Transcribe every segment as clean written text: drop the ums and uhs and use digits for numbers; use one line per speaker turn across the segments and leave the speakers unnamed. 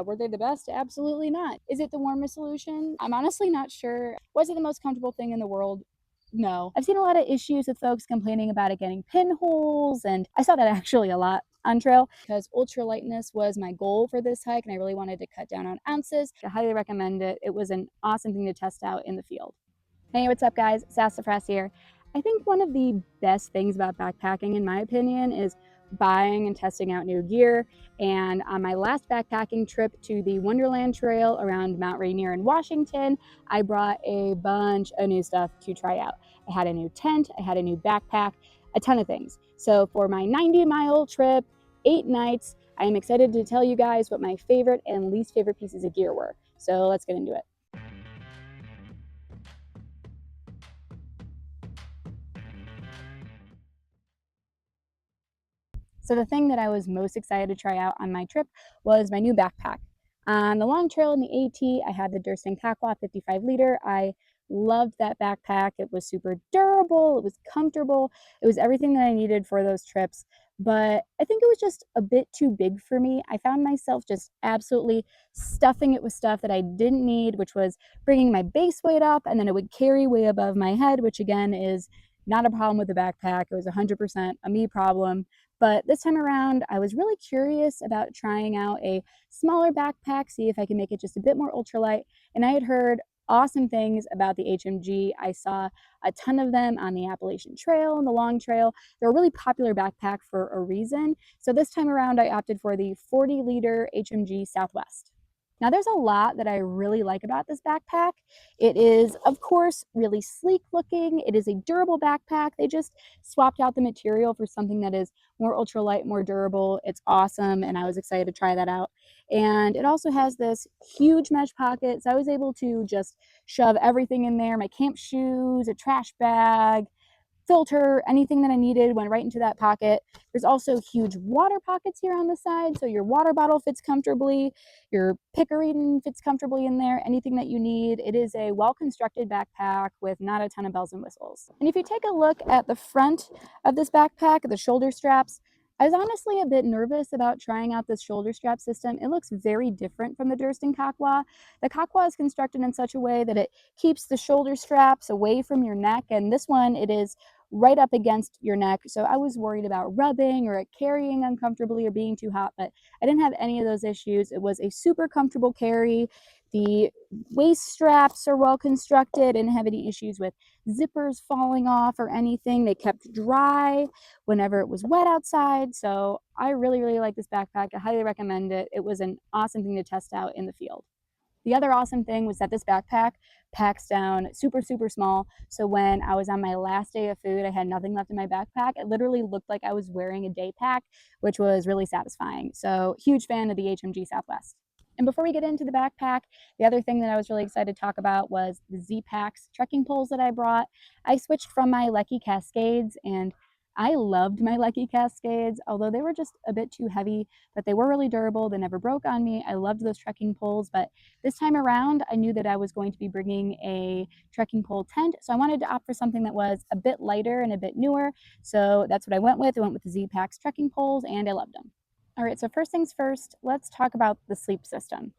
Were they the best? Absolutely not. Is it the warmest solution? I'm honestly not sure. Was it the most comfortable thing in the world? No. I've seen a lot of issues with folks complaining about it getting pinholes, and I saw that actually a lot on trail because ultralightness was my goal for this hike and I really wanted to cut down on ounces. I highly recommend it. It was an awesome thing to test out in the field. Hey, what's up guys? Sassafras here. I think one of the best things about backpacking, in my opinion, is buying and testing out new gear. And on my last backpacking trip to the Wonderland Trail around Mount Rainier in Washington, I brought a bunch of new stuff to try out. I had a new tent, I had a new backpack, a ton of things. So for my 90-mile trip, 8 nights, I am excited to tell you guys what my favorite and least favorite pieces of gear were. So let's get into it. So the thing that I was most excited to try out on my trip was my new backpack. On the long trail in the AT, I had the Durston Kakwa 55 liter. I loved that backpack. It was super durable, it was comfortable, it was everything that I needed for those trips. But I think it was just a bit too big for me. I found myself just absolutely stuffing it with stuff that I didn't need, which was bringing my base weight up and then it would carry way above my head, which again is not a problem with the backpack. It was 100% a me problem. But this time around, I was really curious about trying out a smaller backpack, see if I can make it just a bit more ultralight. And I had heard awesome things about the HMG. I saw a ton of them on the Appalachian Trail and the Long Trail. They're a really popular backpack for a reason. So this time around, I opted for the 40-liter HMG Southwest. Now, there's a lot that I really like about this backpack. It is, of course, really sleek looking. It is a durable backpack. They just swapped out the material for something that is more ultralight, more durable. It's awesome, and I was excited to try that out. And it also has this huge mesh pocket, so I was able to just shove everything in there, my camp shoes, a trash bag, filter, anything that I needed went right into that pocket. There's also huge water pockets here on the side, so your water bottle fits comfortably, your pickering fits comfortably in there, anything that you need. It is a well-constructed backpack with not a ton of bells and whistles. And if you take a look at the front of this backpack, the shoulder straps, I was honestly a bit nervous about trying out this shoulder strap system. It looks very different from the Durston Kakwa. The Kakwa is constructed in such a way that it keeps the shoulder straps away from your neck, and this one, it is right up against your neck. So I was worried about rubbing or it carrying uncomfortably or being too hot, but I didn't have any of those issues. It was a super comfortable carry. The waist straps are well constructed. I didn't have any issues with zippers falling off or anything. They kept dry whenever it was wet outside. So I really, really like this backpack. I highly recommend it. It was an awesome thing to test out in the field. The other awesome thing was that this backpack packs down super, super small. So when I was on my last day of food, I had nothing left in my backpack. It literally looked like I was wearing a day pack, which was really satisfying. So huge fan of the HMG Southwest. And before we get into the backpack, the other thing that I was really excited to talk about was the Zpacks trekking poles that I brought. I switched from my Lecky Cascades, and I loved my Lecky Cascades, although they were just a bit too heavy, but they were really durable. They never broke on me. I loved those trekking poles, but this time around, I knew that I was going to be bringing a trekking pole tent, so I wanted to opt for something that was a bit lighter and a bit newer, so that's what I went with. I went with the Zpacks trekking poles, and I loved them. All right, so first things first, let's talk about the sleep system.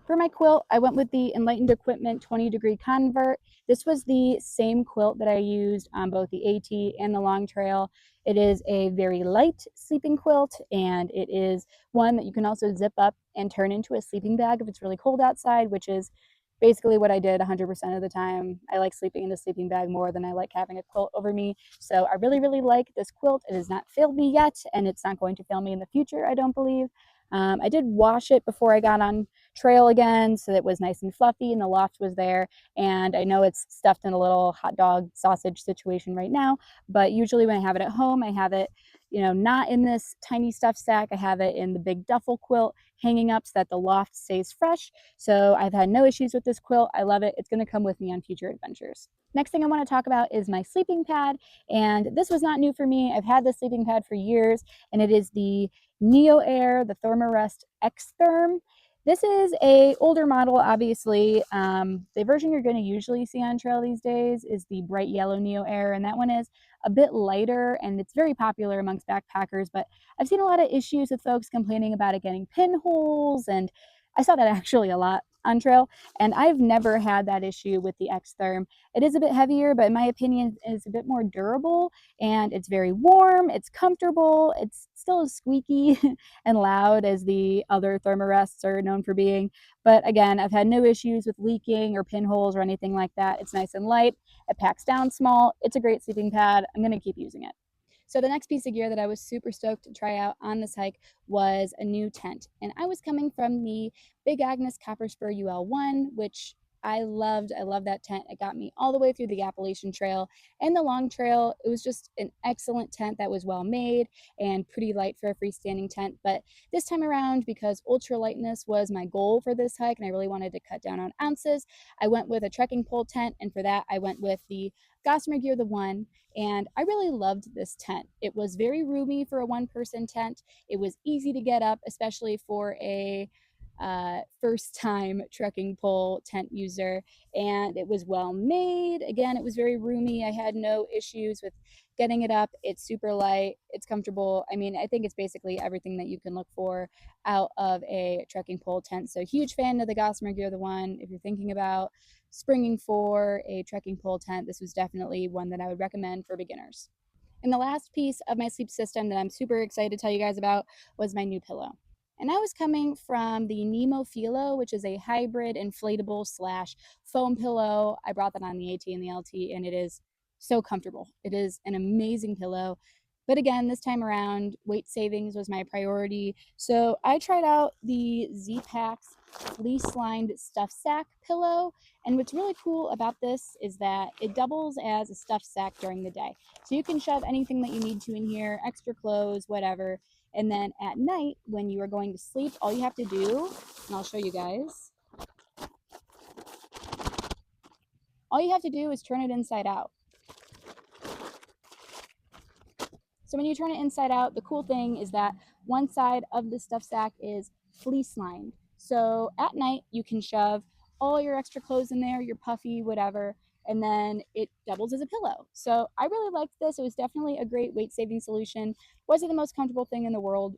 For my quilt, I went with the Enlightened Equipment 20-degree convert. This was the same quilt that I used on both the AT and the Long Trail. It is a very light sleeping quilt, and it is one that you can also zip up and turn into a sleeping bag if it's really cold outside, which is basically what I did 100% of the time. I like sleeping in a sleeping bag more than I like having a quilt over me. So I really, really like this quilt. It has not failed me yet, and it's not going to fail me in the future, I don't believe. I did wash it before I got on trail again, so it was nice and fluffy and the loft was there. And I know it's stuffed in a little hot dog sausage situation right now, but usually when I have it at home, I have it, not in this tiny stuff sack. I have it in the big duffel quilt hanging up so that the loft stays fresh. So I've had no issues with this quilt. I love it. It's going to come with me on future adventures. Next thing I want to talk about is my sleeping pad, and this was not new for me. I've had this sleeping pad for years, and it is the Neo Air, the Thermarest X Therm. This is a older model, obviously. The version you're going to usually see on trail these days is the bright yellow Neo Air, and that one is a bit lighter, and it's very popular amongst backpackers, but I've seen a lot of issues with folks complaining about it getting pinholes and I saw that actually a lot on trail, and I've never had that issue with the X-Therm. It is a bit heavier, but in my opinion, it's a bit more durable, and it's very warm, it's comfortable, it's still as squeaky and loud as the other Thermarests are known for being. But again, I've had no issues with leaking or pinholes or anything like that. It's nice and light, it packs down small, it's a great sleeping pad. I'm gonna keep using it. So the next piece of gear that I was super stoked to try out on this hike was a new tent. And I was coming from the Big Agnes Copper Spur UL1, which I loved. I love that tent. It got me all the way through the Appalachian Trail and the long trail. It was just an excellent tent that was well made and pretty light for a freestanding tent. But this time around, because ultralightness was my goal for this hike and I really wanted to cut down on ounces, I went with a trekking pole tent. And for that, I went with the Gossamer Gear the One, and I really loved this tent. It was very roomy for a one-person tent. It was easy to get up, especially for a first time trekking pole tent user, and it was well made. Again, it was very roomy. I had no issues with getting it up. It's super light, it's comfortable. I mean, I think it's basically everything that you can look for out of a trekking pole tent. So huge fan of the Gossamer Gear the One. If you're thinking about springing for a trekking pole tent, this was definitely one that I would recommend for beginners. And the last piece of my sleep system that I'm super excited to tell you guys about was my new pillow. And I was coming from the Nemo Philo, which is a hybrid inflatable slash foam pillow. I brought that on the AT and the LT, and it is so comfortable. It is an amazing pillow. But again, this time around, weight savings was my priority. So I tried out the Zpacks fleece lined stuff sack pillow. And what's really cool about this is that it doubles as a stuff sack during the day. So you can shove anything that you need to in here, extra clothes, whatever. And then at night, when you are going to sleep, all you have to do, and I'll show you guys, all you have to do is turn it inside out. So when you turn it inside out, the cool thing is that one side of the stuff sack is fleece lined. So at night, you can shove all your extra clothes in there, your puffy, whatever, and then it doubles as a pillow. So I really liked this. It was definitely a great weight saving solution. Was it the most comfortable thing in the world?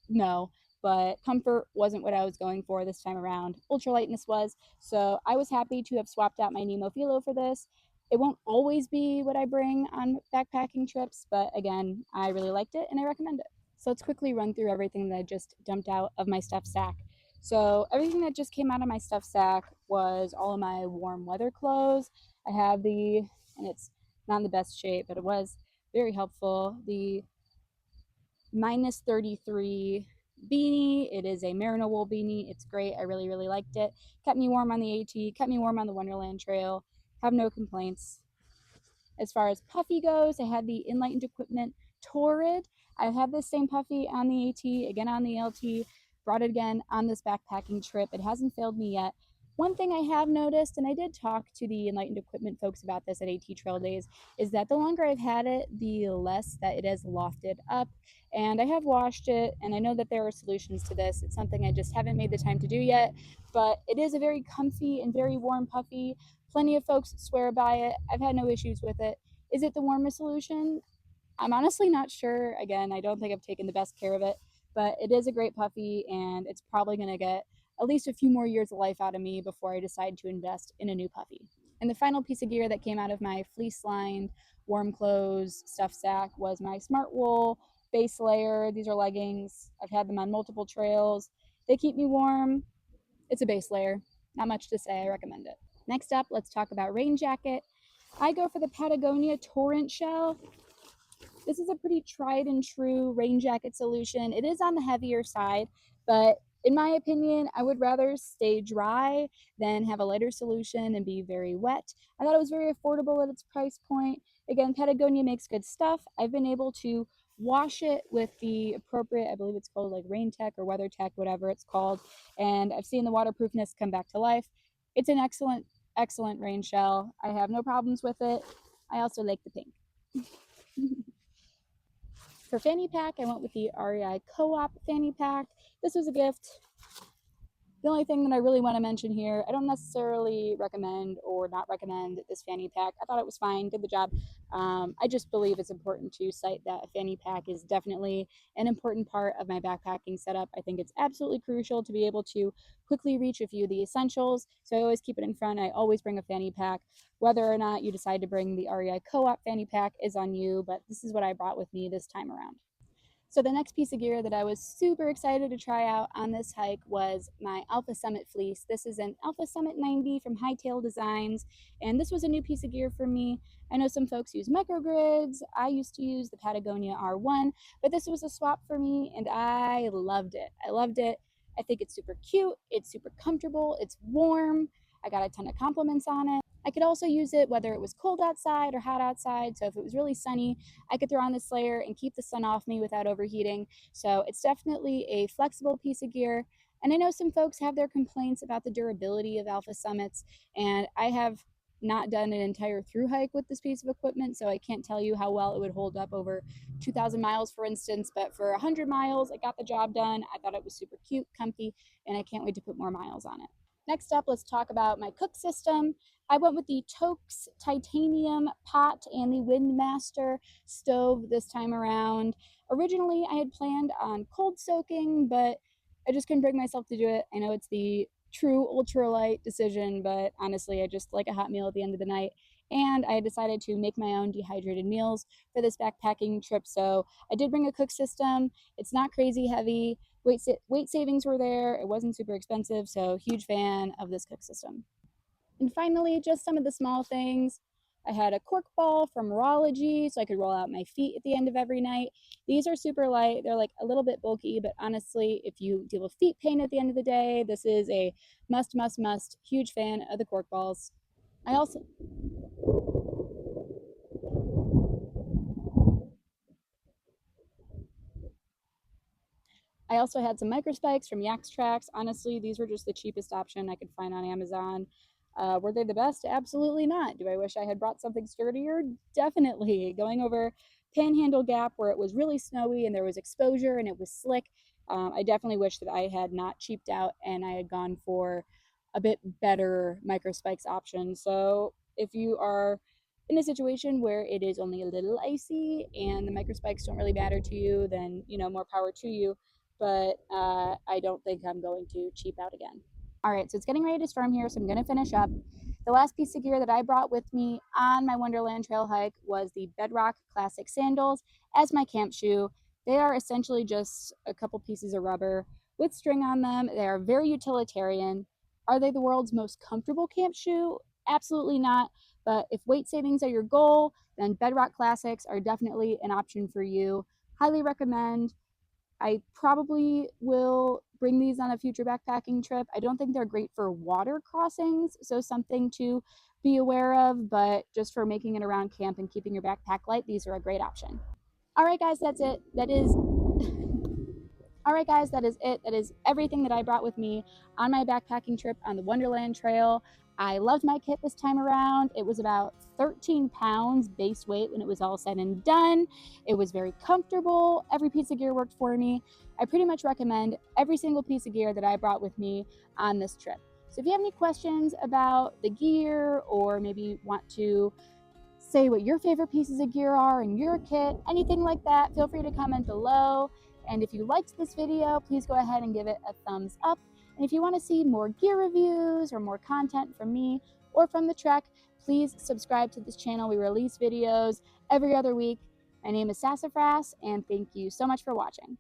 No, but comfort wasn't what I was going for this time around. Ultralightness was. So I was happy to have swapped out my Nemo Philo for this. It won't always be what I bring on backpacking trips, but again, I really liked it and I recommend it. So let's quickly run through everything that I just dumped out of my stuff sack. So everything that just came out of my stuff sack was all of my warm weather clothes. I have and it's not in the best shape, but it was very helpful, the minus 33 beanie. It is a merino wool beanie. It's great. I really, really liked it. Kept me warm on the AT, kept me warm on the Wonderland Trail. Have no complaints. As far as puffy goes, I had the Enlightened Equipment Torrid. I have this same puffy on the AT, again on the LT, brought it again on this backpacking trip. It hasn't failed me yet. One thing I have noticed, and I did talk to the Enlightened Equipment folks about this at AT Trail Days, is that the longer I've had it, the less that it has lofted up. And I have washed it, and I know that there are solutions to this. It's something I just haven't made the time to do yet, but it is a very comfy and very warm puffy. Plenty of folks swear by it. I've had no issues with it. Is it the warmest solution? I'm honestly not sure. Again, I don't think I've taken the best care of it, but it is a great puffy, and it's probably going to get at least a few more years of life out of me before I decide to invest in a new puffy. And the final piece of gear that came out of my fleece-lined warm clothes stuff sack was my Smart Wool base layer. These are leggings. I've had them on multiple trails. They keep me warm. It's a base layer. Not much to say. I recommend it. Next up, let's talk about rain jacket. I go for the Patagonia Torrent Shell. This is a pretty tried and true rain jacket solution. It is on the heavier side, but in my opinion, I would rather stay dry than have a lighter solution and be very wet. I thought it was very affordable at its price point. Again, Patagonia makes good stuff. I've been able to wash it with the appropriate, I believe it's called like Rain Tech or Weather Tech, whatever it's called, and I've seen the waterproofness come back to life. It's an excellent rain shell. I have no problems with it. I also like the pink. For fanny pack, I went with the REI Co-op fanny pack. This was a gift. The only thing that I really want to mention here, I don't necessarily recommend or not recommend this fanny pack. I thought it was fine, did the job. I just believe it's important to cite that a fanny pack is definitely an important part of my backpacking setup. I think it's absolutely crucial to be able to quickly reach a few of the essentials. So I always keep it in front. I always bring a fanny pack. Whether or not you decide to bring the REI Co-op fanny pack is on you, but this is what I brought with me this time around. So the next piece of gear that I was super excited to try out on this hike was my Alpha Summit fleece. This is an Alpha Summit 90 from Hightail Designs, and this was a new piece of gear for me. I know some folks use microgrids. I used to use the Patagonia R1, but this was a swap for me, and I loved it. I loved it. I think it's super cute. It's super comfortable. It's warm. I got a ton of compliments on it. I could also use it whether it was cold outside or hot outside. So if it was really sunny, I could throw on this layer and keep the sun off me without overheating. So it's definitely a flexible piece of gear. And I know some folks have their complaints about the durability of Alpha Summits, and I have not done an entire through hike with this piece of equipment, so I can't tell you how well it would hold up over 2,000 miles, for instance. But for 100 miles, it got the job done. I thought it was super cute, comfy, and I can't wait to put more miles on it. Next up, let's talk about my cook system. I went with the Toaks titanium pot and the Windmaster stove this time around. Originally, I had planned on cold soaking, but I just couldn't bring myself to do it. I know it's the true ultralight decision, but honestly, I just like a hot meal at the end of the night. And I decided to make my own dehydrated meals for this backpacking trip. So I did bring a cook system. It's not crazy heavy. Weight savings were there. It wasn't super expensive, so huge fan of this cook system. And finally, just some of the small things. I had a cork ball from Rology so I could roll out my feet at the end of every night. These are super light. They're like a little bit bulky, but honestly, if you deal with feet pain at the end of the day, this is a must, must, must. Huge fan of the cork balls. I also I also had some micro spikes from Yak Tracks. Honestly, these were just the cheapest option I could find on Amazon. Were they the best? Absolutely not. Do I wish I had brought something sturdier? Definitely. Going over Panhandle Gap where it was really snowy and there was exposure and it was slick, I definitely wish that I had not cheaped out and I had gone for a bit better micro spikes option. So if you are in a situation where it is only a little icy and the micro spikes don't really matter to you, then more power to you, but I don't think I'm going to cheap out again. All right, so it's getting ready to storm here, so I'm going to finish up. The last piece of gear that I brought with me on my Wonderland Trail hike was the Bedrock Classic sandals as my camp shoe. They are essentially just a couple pieces of rubber with string on them. They are very utilitarian. Are they the world's most comfortable camp shoe? Absolutely not. But if weight savings are your goal, then Bedrock Classics are definitely an option for you. Highly recommend. I probably will bring these on a future backpacking trip. I don't think they're great for water crossings, so something to be aware of, but just for making it around camp and keeping your backpack light, these are a great option. All right, guys, that's it. All right, guys, that is it. That is everything that I brought with me on my backpacking trip on the Wonderland Trail. I loved my kit this time around. It was about 13 pounds base weight when it was all said and done. It was very comfortable. Every piece of gear worked for me. I pretty much recommend every single piece of gear that I brought with me on this trip. So if you have any questions about the gear or maybe want to say what your favorite pieces of gear are in your kit, anything like that, feel free to comment below. And if you liked this video, please go ahead and give it a thumbs up. And if you want to see more gear reviews or more content from me or from the trek, please subscribe to this channel. We release videos every other week. My name is Sassafras, and thank you so much for watching.